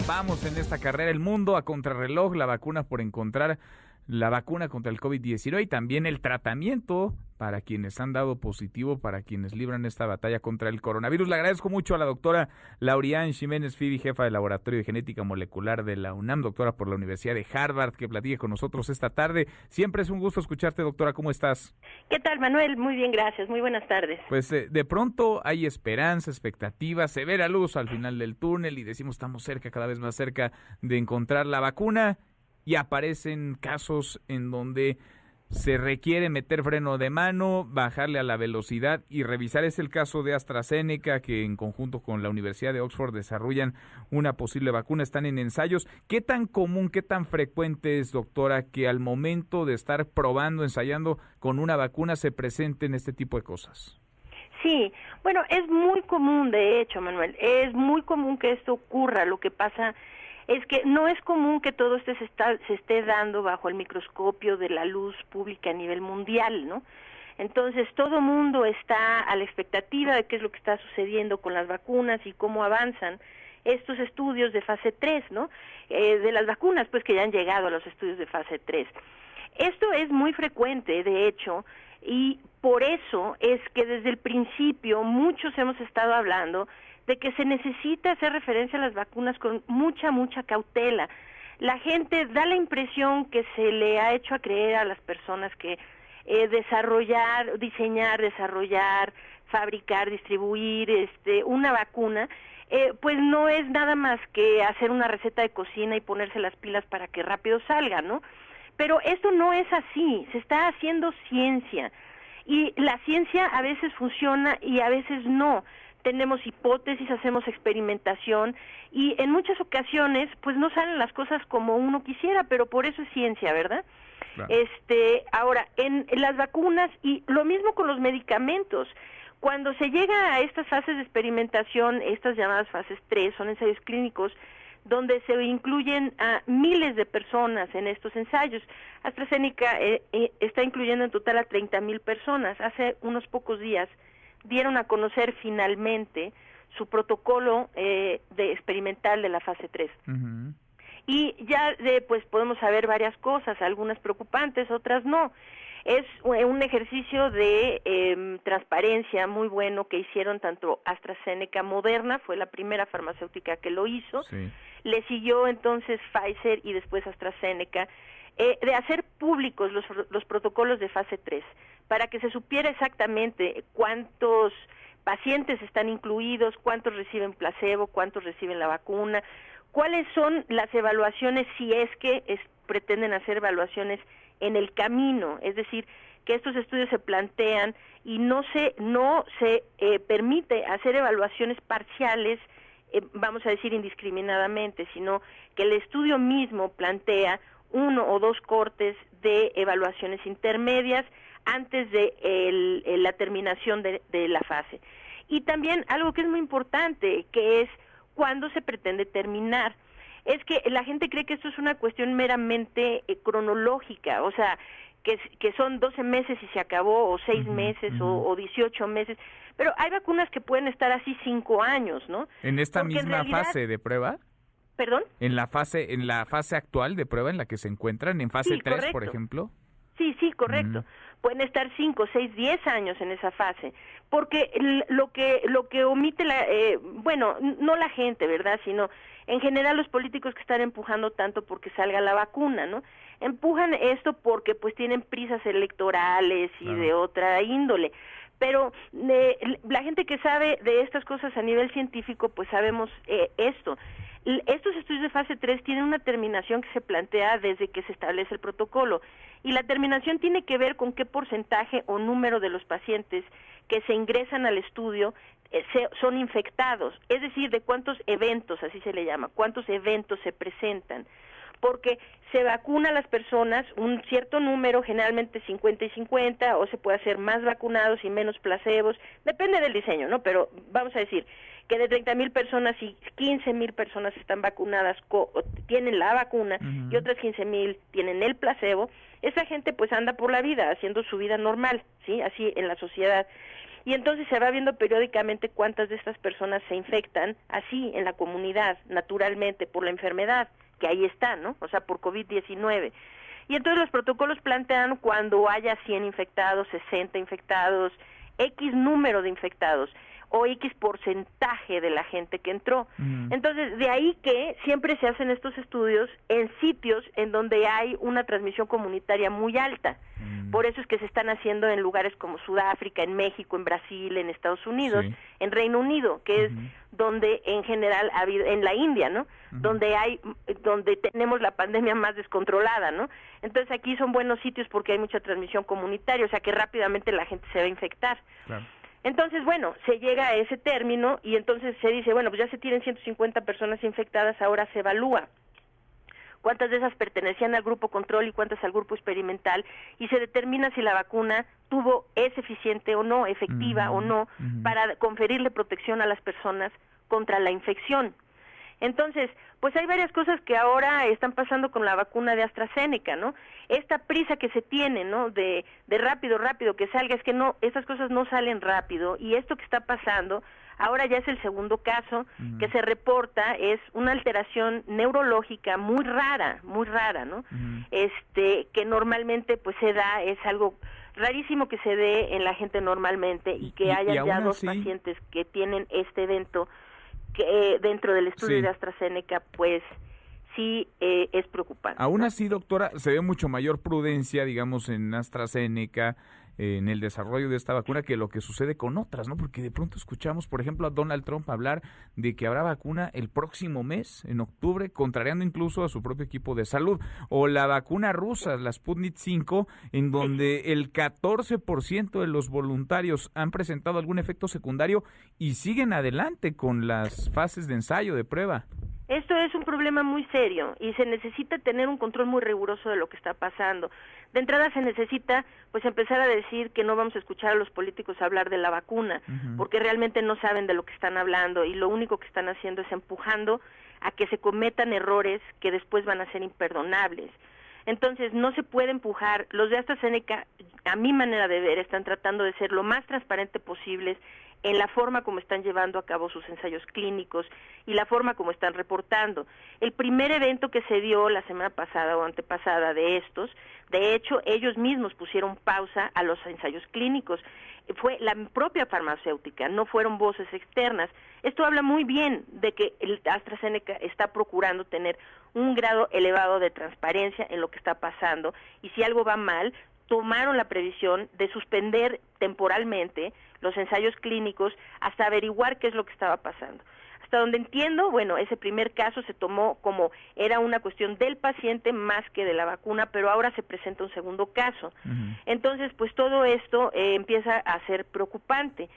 Vamos en esta carrera, el mundo a contrarreloj, la vacuna por encontrar la vacuna contra el COVID-19 y también el tratamiento para quienes han dado positivo, para quienes libran esta batalla contra el coronavirus. Le agradezco mucho a la doctora Lauriane Ximénez Fibi, jefa del Laboratorio de Genética Molecular de la UNAM, doctora por la Universidad de Harvard, que platique con nosotros esta tarde. Siempre es un gusto escucharte, doctora. ¿Cómo estás? ¿Qué tal, Manuel? Muy bien, gracias. Muy buenas tardes. Pues de pronto hay esperanza, expectativa, se ve la luz al final del túnel y decimos estamos cerca, cada vez más cerca de encontrar la vacuna, y aparecen casos en donde se requiere meter freno de mano, bajarle a la velocidad y revisar. Es el caso de AstraZeneca, que en conjunto con la Universidad de Oxford desarrollan una posible vacuna, están en ensayos. ¿Qué tan común, qué tan frecuente es, doctora, que al momento de estar probando, ensayando con una vacuna se presenten este tipo de cosas? Sí, bueno, es muy común, de hecho, Manuel, es muy común que esto ocurra. Lo que pasa es que no es común que todo esto se esté dando bajo el microscopio de la luz pública a nivel mundial, ¿no? Entonces, todo mundo está a la expectativa de qué es lo que está sucediendo con las vacunas y cómo avanzan estos estudios de fase 3, ¿no? De las vacunas, pues, que ya han llegado a los estudios de fase 3. Esto es muy frecuente, de hecho, y por eso es que desde el principio muchos hemos estado hablando de que se necesita hacer referencia a las vacunas con mucha cautela. La gente da la impresión que se le ha hecho a creer a las personas que diseñar, desarrollar, fabricar, distribuir una vacuna, pues no es nada más que hacer una receta de cocina y ponerse las pilas para que rápido salga, ¿no? Pero esto no es así, se está haciendo ciencia, y la ciencia a veces funciona y a veces no. Tenemos hipótesis, hacemos experimentación y en muchas ocasiones pues no salen las cosas como uno quisiera, pero por eso es ciencia, ¿verdad? Claro. Ahora, en las vacunas y lo mismo con los medicamentos, cuando se llega a estas fases de experimentación, estas llamadas fases 3, son ensayos clínicos donde se incluyen a miles de personas en estos ensayos. AstraZeneca está incluyendo en total a 30,000 personas. Hace unos pocos días dieron a conocer finalmente su protocolo de experimental de la fase 3. Uh-huh. Y ya pues podemos saber varias cosas, algunas preocupantes, otras no. Es un ejercicio de transparencia muy bueno que hicieron tanto AstraZeneca, Moderna, fue la primera farmacéutica que lo hizo, sí. Le siguió entonces Pfizer y después AstraZeneca, de hacer públicos los protocolos de fase 3, para que se supiera exactamente cuántos pacientes están incluidos, cuántos reciben placebo, cuántos reciben la vacuna, cuáles son las evaluaciones, si es que pretenden hacer evaluaciones en el camino, es decir, que estos estudios se plantean y no se permite hacer evaluaciones parciales, vamos a decir indiscriminadamente, sino que el estudio mismo plantea 1 o 2 cortes de evaluaciones intermedias antes de la terminación de la fase. Y también algo que es muy importante, que es cuándo se pretende terminar. Es que la gente cree que esto es una cuestión meramente cronológica, o sea, que son 12 meses y se acabó, o 6 meses, o 18 meses, pero hay vacunas que pueden estar así 5 años, ¿no? ¿En esta misma fase de prueba? ¿Perdón? ¿En la fase actual de prueba en la que se encuentran, en fase 3, correcto. Por ejemplo? Sí, correcto. Pueden estar 5, 6, 10 años en esa fase, porque lo que omite no la gente, ¿verdad?, sino en general los políticos que están empujando tanto porque salga la vacuna, ¿no? Empujan esto porque pues tienen prisas electorales y de otra índole. Pero la gente que sabe de estas cosas a nivel científico, pues sabemos esto. Estos estudios de fase 3 tienen una terminación que se plantea desde que se establece el protocolo, y la terminación tiene que ver con qué porcentaje o número de los pacientes que se ingresan al estudio son infectados, es decir, de cuántos eventos, así se le llama, cuántos eventos se presentan, porque se vacuna a las personas un cierto número, generalmente 50 y 50, o se puede hacer más vacunados y menos placebos, depende del diseño, ¿no? Pero vamos a decir que de 30,000 personas y 15,000 personas están vacunadas, tienen la vacuna, uh-huh, y otras 15,000 tienen el placebo. Esa gente pues anda por la vida haciendo su vida normal, ¿sí? Así en la sociedad. y entonces se va viendo periódicamente cuántas de estas personas se infectan así en la comunidad, naturalmente, por la enfermedad, que ahí está, ¿no? O sea, por COVID-19. Y entonces los protocolos plantean cuando haya 100 infectados, 60 infectados, X número de infectados, o X porcentaje de la gente que entró. Entonces, de ahí que siempre se hacen estos estudios en sitios en donde hay una transmisión comunitaria muy alta. Por eso es que se están haciendo en lugares como Sudáfrica, en México, en Brasil, en Estados Unidos, en Reino Unido, que es donde en general ha habido, en la India, ¿no? Donde tenemos la pandemia más descontrolada, ¿no? Entonces aquí son buenos sitios porque hay mucha transmisión comunitaria, o sea que rápidamente la gente se va a infectar. Claro. Entonces, bueno, se llega a ese término y entonces se dice, bueno, pues ya se tienen 150 personas infectadas, ahora se evalúa cuántas de esas pertenecían al grupo control y cuántas al grupo experimental, y se determina si la vacuna es eficiente o no, efectiva o no, para conferirle protección a las personas contra la infección. Entonces, pues hay varias cosas que ahora están pasando con la vacuna de AstraZeneca, ¿no? Esta prisa que se tiene, ¿no? De rápido que salga, es que no, estas cosas no salen rápido, y esto que está pasando, ahora ya es el segundo caso que se reporta, es una alteración neurológica muy rara, ¿no? Que normalmente pues se da, es algo rarísimo que se dé en la gente normalmente, y que haya ya dos pacientes que tienen este evento que dentro del estudio de AstraZeneca, pues sí es preocupante. Aún así, doctora, se ve mucho mayor prudencia, digamos, en AstraZeneca, en el desarrollo de esta vacuna, que lo que sucede con otras, ¿no? Porque de pronto escuchamos, por ejemplo, a Donald Trump hablar de que habrá vacuna el próximo mes, en octubre, contrariando incluso a su propio equipo de salud. O la vacuna rusa, la Sputnik 5, en donde el 14% de los voluntarios han presentado algún efecto secundario y siguen adelante con las fases de ensayo, de prueba. Esto es un problema muy serio y se necesita tener un control muy riguroso de lo que está pasando. De entrada se necesita pues empezar a decir que no vamos a escuchar a los políticos hablar de la vacuna, porque realmente no saben de lo que están hablando, y lo único que están haciendo es empujando a que se cometan errores que después van a ser imperdonables. Entonces no se puede empujar. Los de AstraZeneca, a mi manera de ver, están tratando de ser lo más transparente posibles en la forma como están llevando a cabo sus ensayos clínicos y la forma como están reportando. El primer evento que se dio la semana pasada o antepasada de estos, de hecho, ellos mismos pusieron pausa a los ensayos clínicos. Fue la propia farmacéutica, no fueron voces externas. Esto habla muy bien de que el AstraZeneca está procurando tener un grado elevado de transparencia en lo que está pasando, y si algo va mal, tomaron la previsión de suspender temporalmente los ensayos clínicos hasta averiguar qué es lo que estaba pasando. Hasta donde entiendo, bueno, ese primer caso se tomó como era una cuestión del paciente más que de la vacuna, pero ahora se presenta un segundo caso. Entonces, pues todo esto empieza a ser preocupante.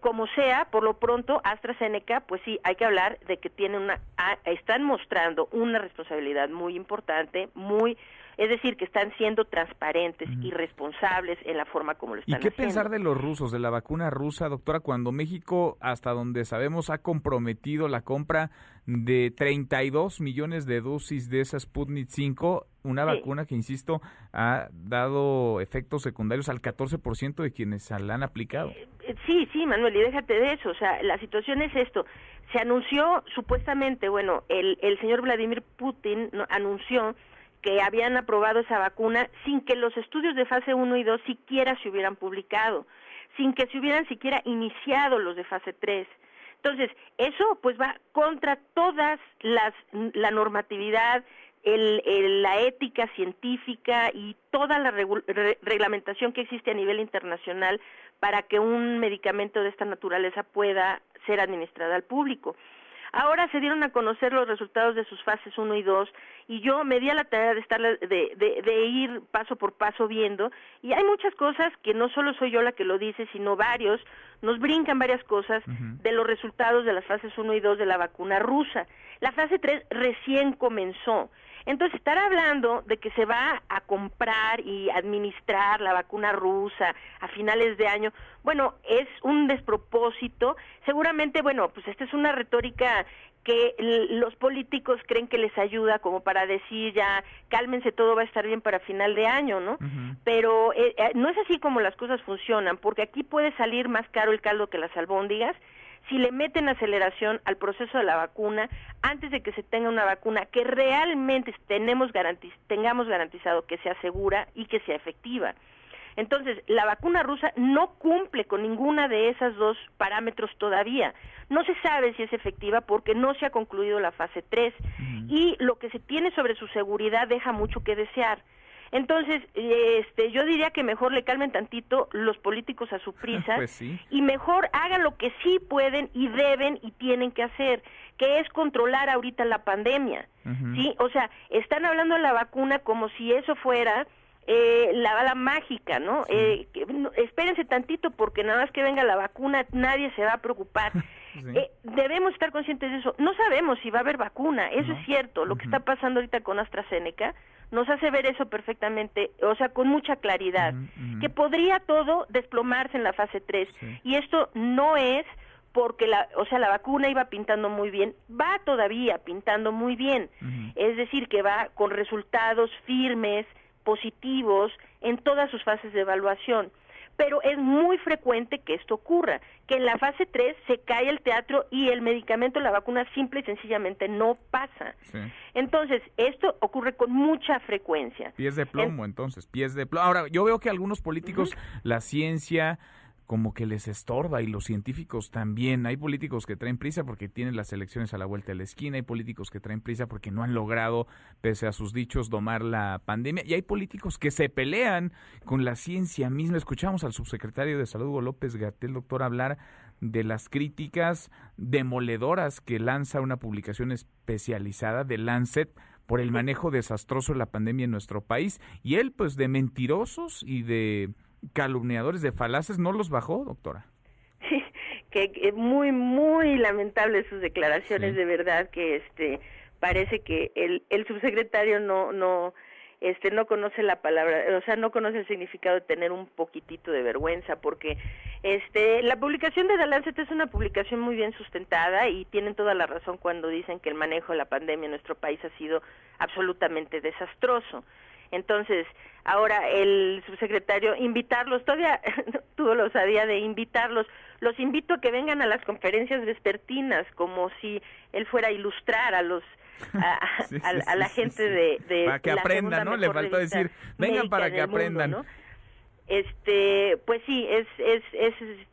Como sea, por lo pronto, AstraZeneca, pues sí, hay que hablar de que están mostrando una responsabilidad muy importante, es decir, que están siendo transparentes y responsables en la forma como lo están haciendo. ¿Y qué pensar de los rusos, de la vacuna rusa, doctora, cuando México, hasta donde sabemos, ha comprometido la compra de 32 millones de dosis de esa Sputnik 5, una vacuna que, insisto, ha dado efectos secundarios al 14% de quienes la han aplicado? Sí, Manuel, y déjate de eso, o sea, la situación es esto. Se anunció supuestamente, bueno, el señor Vladimir Putin anunció que habían aprobado esa vacuna sin que los estudios de fase 1 y 2 siquiera se hubieran publicado, sin que se hubieran siquiera iniciado los de fase 3. Entonces, eso pues va contra todas la normatividad, la ética científica y toda la reglamentación que existe a nivel internacional para que un medicamento de esta naturaleza pueda ser administrado al público. Ahora se dieron a conocer los resultados de sus fases 1 y 2, y yo me di a la tarea de ir paso por paso viendo, y hay muchas cosas que no solo soy yo la que lo dice, sino varios, nos brincan varias cosas de los resultados de las fases 1 y 2 de la vacuna rusa. La fase 3 recién comenzó. Entonces, estar hablando de que se va a comprar y administrar la vacuna rusa a finales de año, bueno, es un despropósito. Seguramente, bueno, pues esta es una retórica que los políticos creen que les ayuda como para decir ya, cálmense, todo va a estar bien para final de año, ¿no? Pero no es así como las cosas funcionan, porque aquí puede salir más caro el caldo que las albóndigas si le meten aceleración al proceso de la vacuna antes de que se tenga una vacuna que realmente tengamos garantizado que sea segura y que sea efectiva. Entonces, la vacuna rusa no cumple con ninguna de esas dos parámetros todavía. No se sabe si es efectiva porque no se ha concluido la fase 3 y lo que se tiene sobre su seguridad deja mucho que desear. Entonces, yo diría que mejor le calmen tantito los políticos a su prisa pues sí. y mejor hagan lo que sí pueden y deben y tienen que hacer, que es controlar ahorita la pandemia, ¿sí? O sea, están hablando de la vacuna como si eso fuera la bala mágica, ¿no? Sí. Espérense tantito porque nada más que venga la vacuna nadie se va a preocupar. Sí. Debemos estar conscientes de eso. No sabemos si va a haber vacuna, eso es cierto. Lo que está pasando ahorita con AstraZeneca nos hace ver eso perfectamente, o sea, con mucha claridad, que podría todo desplomarse en la fase 3, y esto no es porque la vacuna iba pintando muy bien, va todavía pintando muy bien, es decir, que va con resultados firmes, positivos, en todas sus fases de evaluación. Pero es muy frecuente que esto ocurra, que en la fase 3 se cae el teatro y el medicamento, la vacuna, simple y sencillamente no pasa. Sí. Entonces, esto ocurre con mucha frecuencia. Pies de plomo, pies de plomo. Ahora, yo veo que algunos políticos, la ciencia como que les estorba, y los científicos también. Hay políticos que traen prisa porque tienen las elecciones a la vuelta de la esquina, hay políticos que traen prisa porque no han logrado, pese a sus dichos, domar la pandemia, y hay políticos que se pelean con la ciencia misma. Escuchamos al subsecretario de Salud, Hugo López-Gatell, doctor, hablar de las críticas demoledoras que lanza una publicación especializada de Lancet por el manejo desastroso de la pandemia en nuestro país, y él, pues, de mentirosos y de calumniadores, de falaces, no los bajó, doctora. Sí, que muy, muy lamentables sus declaraciones, de verdad, que parece que el subsecretario no conoce la palabra, o sea, no conoce el significado de tener un poquitito de vergüenza, porque la publicación de The Lancet es una publicación muy bien sustentada y tienen toda la razón cuando dicen que el manejo de la pandemia en nuestro país ha sido absolutamente desastroso. Entonces, ahora el subsecretario, invitarlos, todavía tuvo la osadía de invitarlos, los invito a que vengan a las conferencias vespertinas, como si él fuera a ilustrar a los a la gente de para que aprendan, ¿no? Le faltó decir, vengan para que aprendan. Mundo, ¿no? Pues sí, es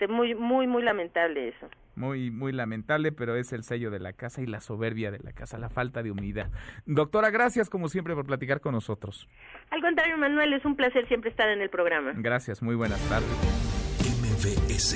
muy, muy, muy lamentable eso. Muy, muy lamentable, pero es el sello de la casa y la soberbia de la casa, la falta de humildad. Doctora, gracias como siempre por platicar con nosotros. Al contrario, Manuel, es un placer siempre estar en el programa. Gracias, muy buenas tardes. MVS